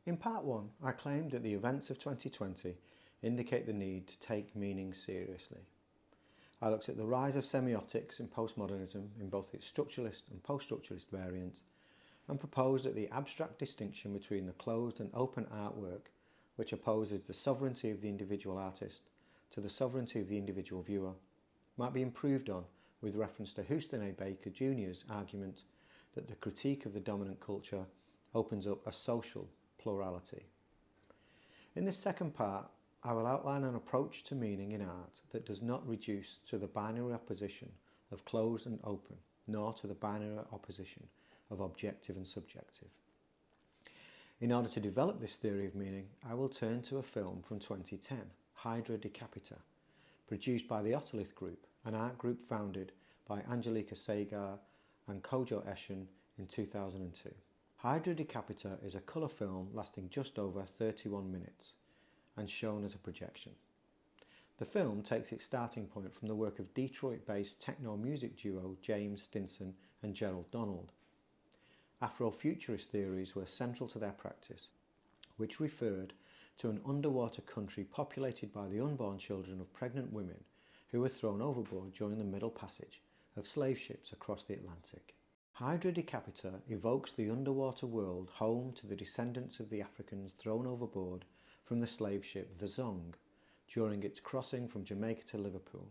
In part 1, I claimed that the events of 2020 indicate the need to take meaning seriously. I looked at the rise of semiotics in postmodernism in both its structuralist and post-structuralist variants, and proposed that the abstract distinction between the closed and open artwork, which opposes the sovereignty of the individual artist to the sovereignty of the individual viewer, might be improved on with reference to Houston A. Baker Jr.'s argument that the critique of the dominant culture opens up a social plurality. In this second part, I will outline an approach to meaning in art that does not reduce to the binary opposition of closed and open, nor to the binary opposition of objective and subjective. In order to develop this theory of meaning, I will turn to a film from 2010, Hydra Decapita, produced by the Otolith Group, an art group founded by Angelika Sagar and Kojo Eshin in 2002. Hydra Decapita is a colour film lasting just over 31 minutes and shown as a projection. The film takes its starting point from the work of Detroit-based techno-music duo James Stinson and Gerald Donald. Afrofuturist theories were central to their practice, which referred to an underwater country populated by the unborn children of pregnant women who were thrown overboard during the Middle Passage of slave ships across the Atlantic. Hydra Decapita evokes the underwater world home to the descendants of the Africans thrown overboard from the slave ship the Zong during its crossing from Jamaica to Liverpool.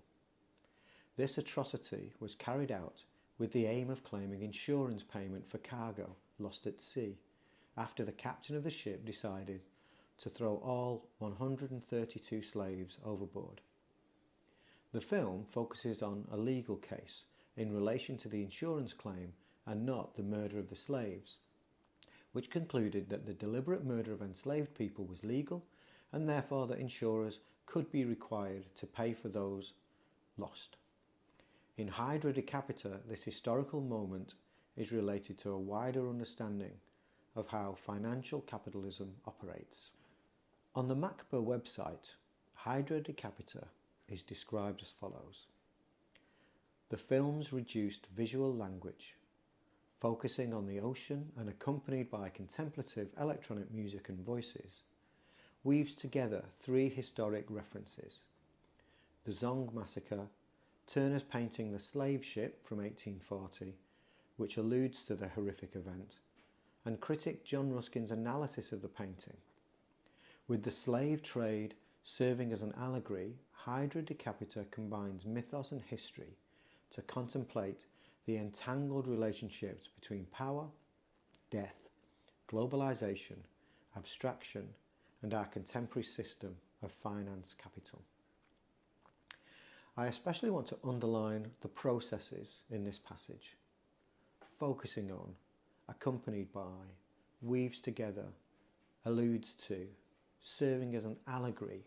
This atrocity was carried out with the aim of claiming insurance payment for cargo lost at sea after the captain of the ship decided to throw all 132 slaves overboard. The film focuses on a legal case in relation to the insurance claim and not the murder of the slaves, which concluded that the deliberate murder of enslaved people was legal and therefore that insurers could be required to pay for those lost. In Hydra Decapita, this historical moment is related to a wider understanding of how financial capitalism operates. On the MACBA website, Hydra Decapita is described as follows. The film's reduced visual language, focusing on the ocean and accompanied by contemplative electronic music and voices, weaves together three historic references: the Zong Massacre, Turner's painting The Slave Ship from 1840, which alludes to the horrific event, and critic John Ruskin's analysis of the painting. With the slave trade serving as an allegory, Hydra Decapita combines mythos and history to contemplate the entangled relationships between power, death, globalization, abstraction, and our contemporary system of finance capital. I especially want to underline the processes in this passage, focusing on, accompanied by, weaves together, alludes to, serving as an allegory,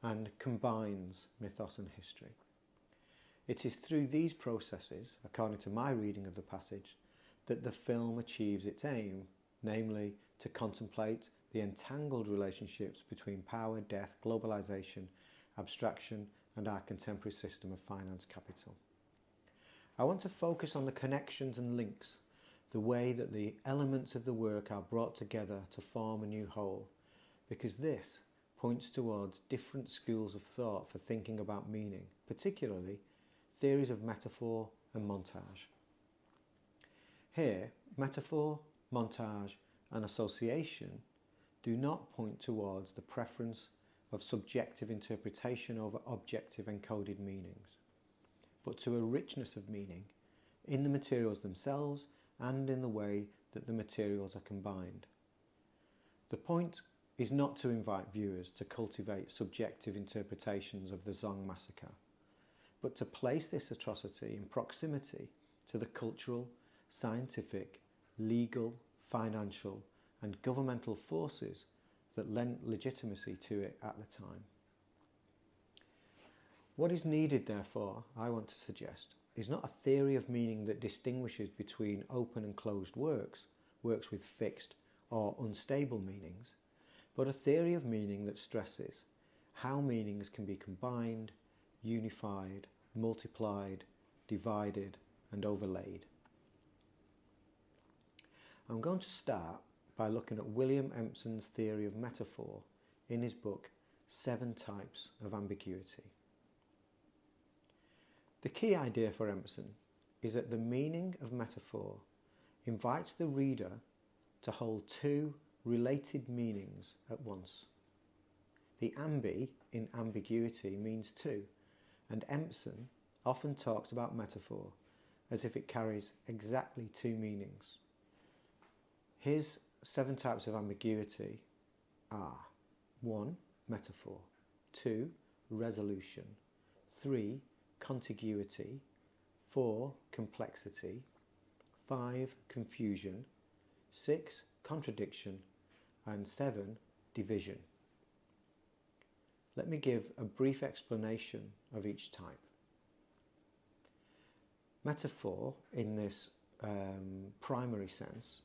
and combines mythos and history. It is through these processes, according to my reading of the passage, that the film achieves its aim, namely to contemplate the entangled relationships between power, death, globalization, abstraction, and our contemporary system of finance capital. I want to focus on the connections and links, the way that the elements of the work are brought together to form a new whole, because this points towards different schools of thought for thinking about meaning, particularly theories of metaphor and montage. Here, metaphor, montage, and association do not point towards the preference of subjective interpretation over objective encoded meanings, but to a richness of meaning in the materials themselves and in the way that the materials are combined. The point is not to invite viewers to cultivate subjective interpretations of the Zong Massacre, but to place this atrocity in proximity to the cultural, scientific, legal, financial, and governmental forces that lent legitimacy to it at the time. What is needed, therefore, I want to suggest, is not a theory of meaning that distinguishes between open and closed works, works with fixed or unstable meanings, but a theory of meaning that stresses how meanings can be combined, unified, multiplied, divided, and overlaid. I'm going to start by by looking at William Empson's theory of metaphor in his book 7 Types of Ambiguity. The key idea for Empson is that the meaning of metaphor invites the reader to hold 2 related meanings at once. The ambi in ambiguity means 2, and Empson often talks about metaphor as if it carries exactly 2 meanings. His 7 types of ambiguity are 1. Metaphor, 2. Resolution, 3. Contiguity, 4. Complexity, 5. Confusion, 6. Contradiction, and 7. Division. Let me give a brief explanation of each type. Metaphor, in this primary sense,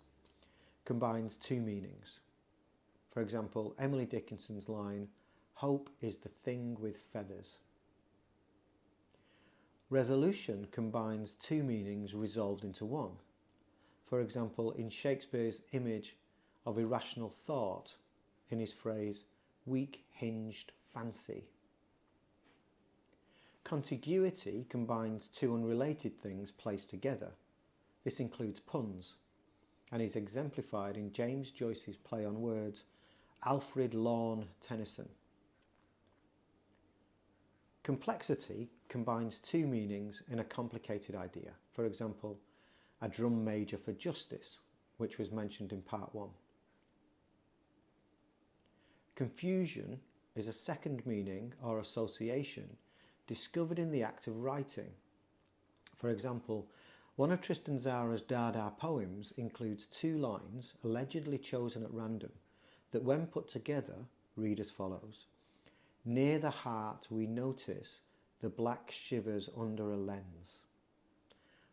combines 2 meanings. For example, Emily Dickinson's line, "Hope is the thing with feathers." Resolution combines 2 meanings resolved into one. For example, in Shakespeare's image of irrational thought in his phrase, "weak-hinged fancy." Contiguity combines 2 unrelated things placed together. This includes puns, and is exemplified in James Joyce's play on words, Alfred Lorne Tennyson. Complexity combines 2 meanings in a complicated idea. For example, a drum major for justice, which was mentioned in part 1. Confusion is a second meaning or association discovered in the act of writing. For example, one of Tristan Tzara's Dada poems includes 2 lines allegedly chosen at random that, when put together, read as follows: "Near the heart we notice the black shivers under a lens."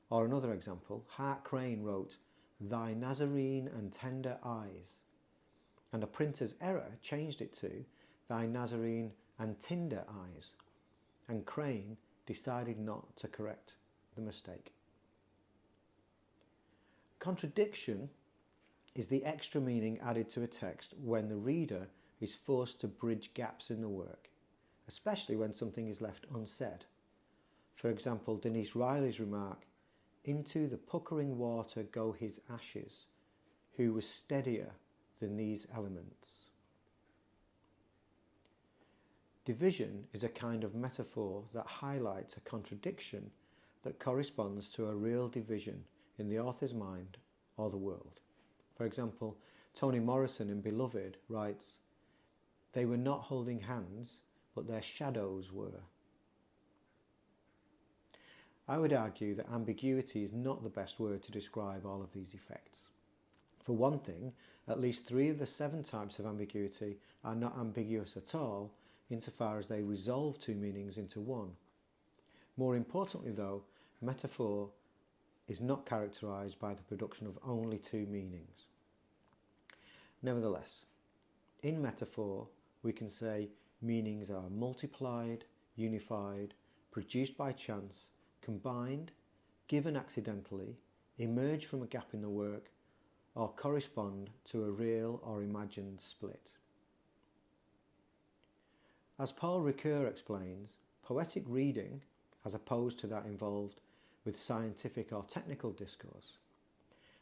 Or another example, Hart Crane wrote, "Thy Nazarene and tender eyes," and a printer's error changed it to "Thy Nazarene and tinder eyes," and Crane decided not to correct the mistake. Contradiction is the extra meaning added to a text when the reader is forced to bridge gaps in the work, especially when something is left unsaid. For example, Denise Riley's remark, "Into the puckering water go his ashes, who was steadier than these elements." Division is a kind of metaphor that highlights a contradiction that corresponds to a real division in the author's mind or the world. For example, Toni Morrison in Beloved writes, "They were not holding hands, but their shadows were." I would argue that ambiguity is not the best word to describe all of these effects. For one thing, at least 3 of the 7 types of ambiguity are not ambiguous at all, insofar as they resolve 2 meanings into one. More importantly though, metaphor is not characterized by the production of only 2 meanings. Nevertheless, in metaphor we can say meanings are multiplied, unified, produced by chance, combined, given accidentally, emerge from a gap in the work, or correspond to a real or imagined split. As Paul Ricoeur explains, poetic reading, as opposed to that involved with scientific or technical discourse,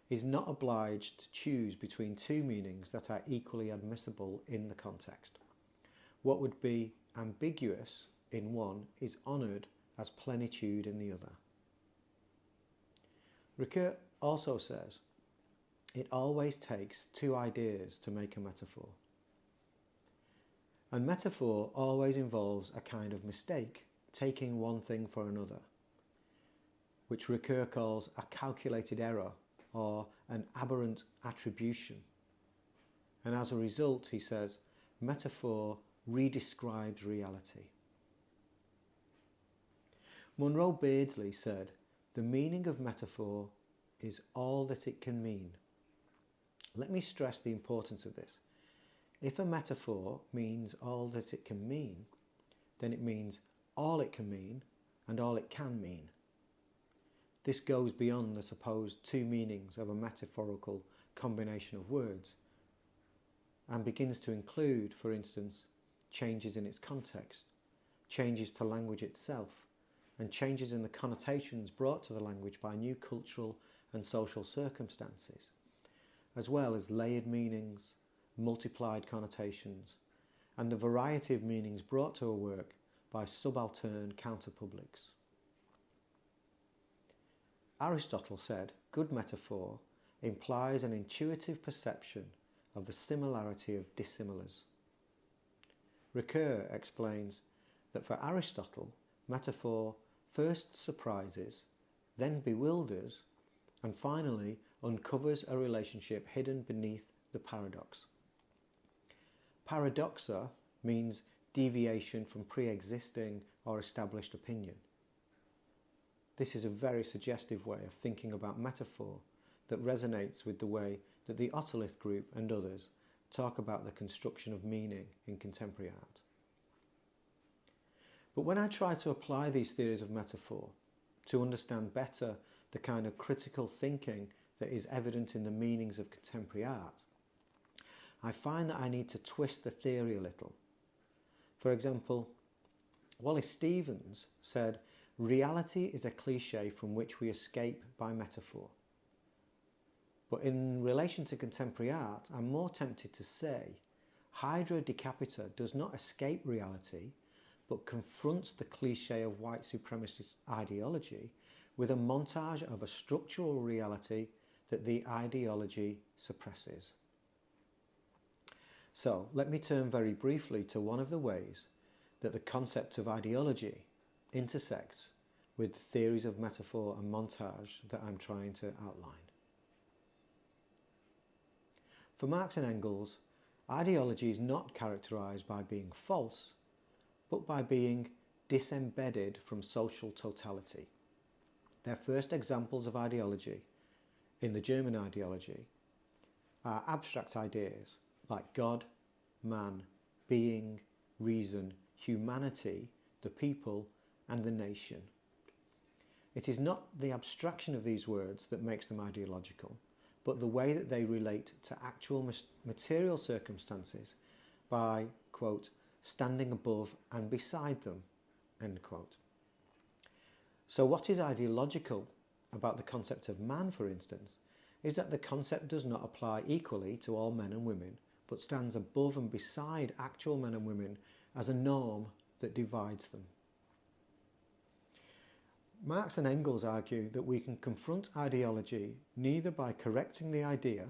is not obliged to choose between 2 meanings that are equally admissible in the context. What would be ambiguous in one is honoured as plenitude in the other. Ricoeur also says, it always takes 2 ideas to make a metaphor. And metaphor always involves a kind of mistake, taking one thing for another, which Ricoeur calls a calculated error or an aberrant attribution. And as a result, he says, metaphor redescribes reality. Monroe Beardsley said, "The meaning of metaphor is all that it can mean." Let me stress the importance of this. If a metaphor means all that it can mean, then it means all it can mean and all it can mean. This goes beyond the supposed 2 meanings of a metaphorical combination of words, and begins to include, for instance, changes in its context, changes to language itself, and changes in the connotations brought to the language by new cultural and social circumstances, as well as layered meanings, multiplied connotations, and the variety of meanings brought to a work by subaltern counterpublics. Aristotle said, good metaphor implies an intuitive perception of the similarity of dissimilars. Ricoeur explains that for Aristotle, metaphor first surprises, then bewilders, and finally uncovers a relationship hidden beneath the paradox. Paradoxa means deviation from pre-existing or established opinion. This is a very suggestive way of thinking about metaphor that resonates with the way that the Otolith group and others talk about the construction of meaning in contemporary art. But when I try to apply these theories of metaphor to understand better the kind of critical thinking that is evident in the meanings of contemporary art, I find that I need to twist the theory a little. For example, Wallace Stevens said, reality is a cliche from which we escape by metaphor. But in relation to contemporary art, I'm more tempted to say Hydra Decapita does not escape reality, but confronts the cliche of white supremacist ideology with a montage of a structural reality that the ideology suppresses. So let me turn very briefly to one of the ways that the concept of ideology intersects with theories of metaphor and montage that I'm trying to outline. For Marx and Engels, ideology is not characterized by being false, but by being disembedded from social totality. Their first examples of ideology, in the German ideology, are abstract ideas like God, man, being, reason, humanity, the people, and the nation. It is not the abstraction of these words that makes them ideological, but the way that they relate to actual material circumstances by, quote, standing above and beside them, end quote. So what is ideological about the concept of man, for instance, is that the concept does not apply equally to all men and women, but stands above and beside actual men and women as a norm that divides them. Marx and Engels argue that we can confront ideology neither by correcting the idea,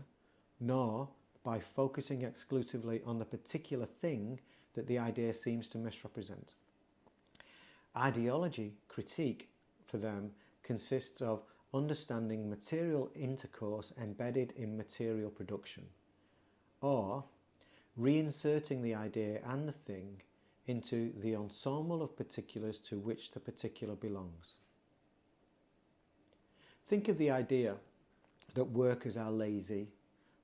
nor by focusing exclusively on the particular thing that the idea seems to misrepresent. Ideology critique, for them, consists of understanding material intercourse embedded in material production, or reinserting the idea and the thing into the ensemble of particulars to which the particular belongs. Think of the idea that workers are lazy,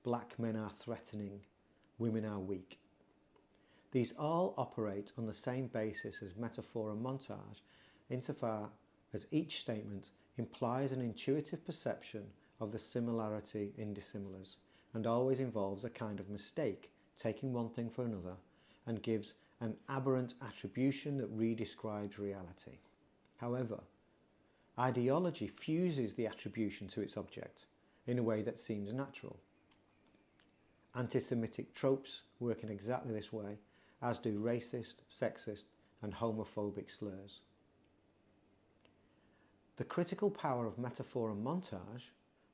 black men are threatening, women are weak. These all operate on the same basis as metaphor and montage, insofar as each statement implies an intuitive perception of the similarity in dissimilars, and always involves a kind of mistake, taking one thing for another, and gives an aberrant attribution that redescribes reality. However, ideology fuses the attribution to its object in a way that seems natural. Anti-Semitic tropes work in exactly this way, as do racist, sexist, and homophobic slurs. The critical power of metaphor and montage,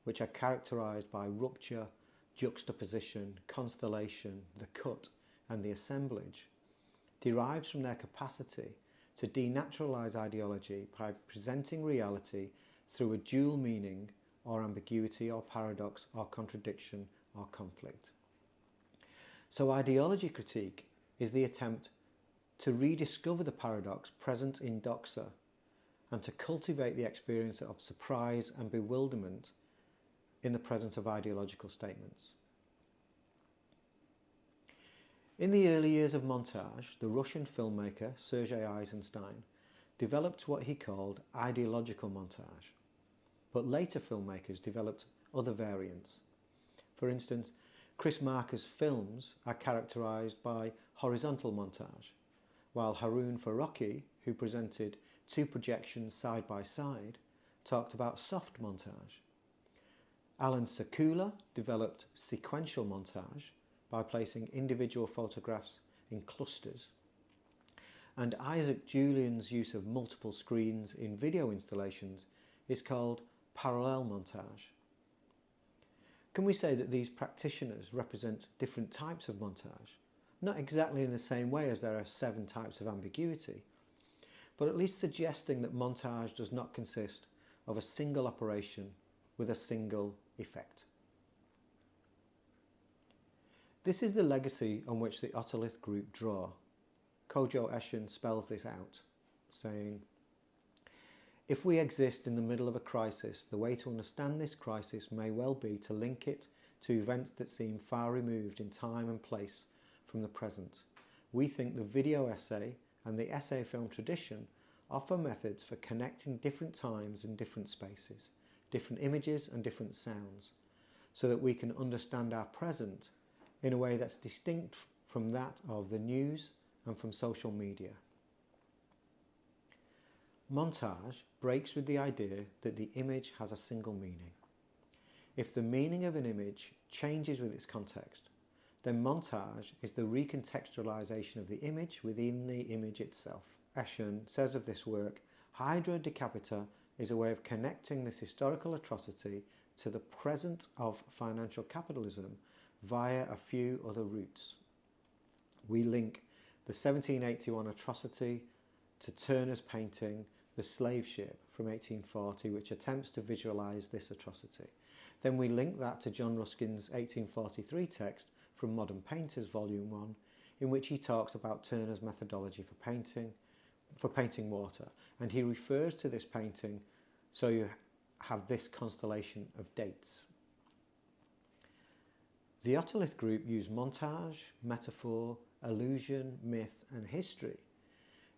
which are characterized by rupture, juxtaposition, constellation, the cut, and the assemblage, derives from their capacity to denaturalize ideology by presenting reality through a dual meaning, or ambiguity, or paradox, or contradiction, or conflict. So ideology critique is the attempt to rediscover the paradox present in doxa, and to cultivate the experience of surprise and bewilderment in the presence of ideological statements. In the early years of montage, the Russian filmmaker Sergei Eisenstein developed what he called ideological montage, but later filmmakers developed other variants. For instance, Chris Marker's films are characterised by horizontal montage, while Haroon Farocki, who presented 2 projections side by side, talked about soft montage. Alan Sekula developed sequential montage by placing individual photographs in clusters. And Isaac Julian's use of multiple screens in video installations is called parallel montage. Can we say that these practitioners represent different types of montage? Not exactly in the same way as there are 7 types of ambiguity, but at least suggesting that montage does not consist of a single operation with a single effect. This is the legacy on which the otolith group draw. Kojo Eshin spells this out, saying, "If we exist in the middle of a crisis, the way to understand this crisis may well be to link it to events that seem far removed in time and place from the present. We think the video essay and the essay film tradition offer methods for connecting different times and different spaces, different images and different sounds, so that we can understand our present in a way that's distinct from that of the news and from social media." Montage breaks with the idea that the image has a single meaning. If the meaning of an image changes with its context, then montage is the recontextualization of the image within the image itself. Eshin says of this work, "Hydra Decapita is a way of connecting this historical atrocity to the present of financial capitalism via a few other routes. We link the 1781 atrocity to Turner's painting The Slave Ship from 1840, which attempts to visualise this atrocity. Then we link that to John Ruskin's 1843 text from Modern Painters Volume 1, in which he talks about Turner's methodology for painting water, and he refers to this painting so you have this constellation of dates. The otolith group use montage, metaphor, allusion, myth and history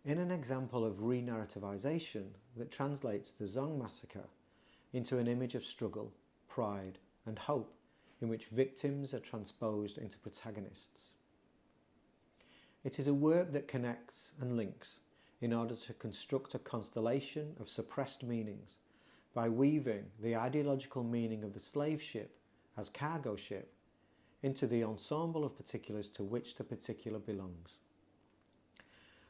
in an example of re-narrativization that translates the Zong massacre into an image of struggle, pride and hope in which victims are transposed into protagonists. It is a work that connects and links in order to construct a constellation of suppressed meanings by weaving the ideological meaning of the slave ship as cargo ship into the ensemble of particulars to which the particular belongs.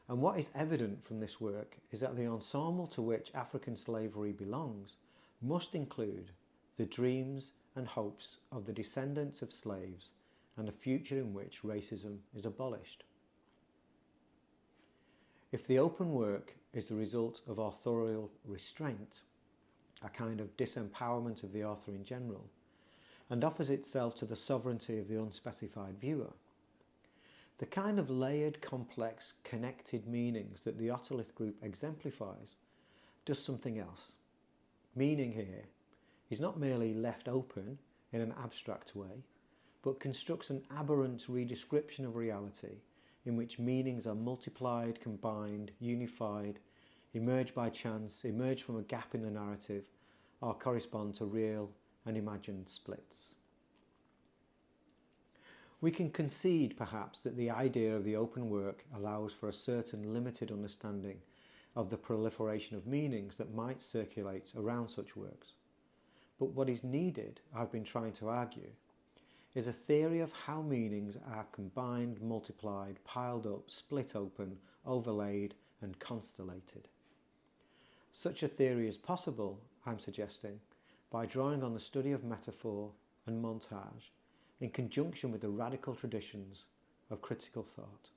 And what is evident from this work is that the ensemble to which African slavery belongs must include the dreams and hopes of the descendants of slaves and a future in which racism is abolished. If the open work is the result of authorial restraint, a kind of disempowerment of the author in general, and offers itself to the sovereignty of the unspecified viewer, the kind of layered, complex, connected meanings that the otolith group exemplifies does something else. Meaning here is not merely left open in an abstract way, but constructs an aberrant redescription of reality in which meanings are multiplied, combined, unified, emerge by chance, emerge from a gap in the narrative, or correspond to real and imagined splits. We can concede, perhaps, that the idea of the open work allows for a certain limited understanding of the proliferation of meanings that might circulate around such works. But what is needed, I've been trying to argue, is a theory of how meanings are combined, multiplied, piled up, split open, overlaid, and constellated. Such a theory is possible, I'm suggesting, by drawing on the study of metaphor and montage in conjunction with the radical traditions of critical thought.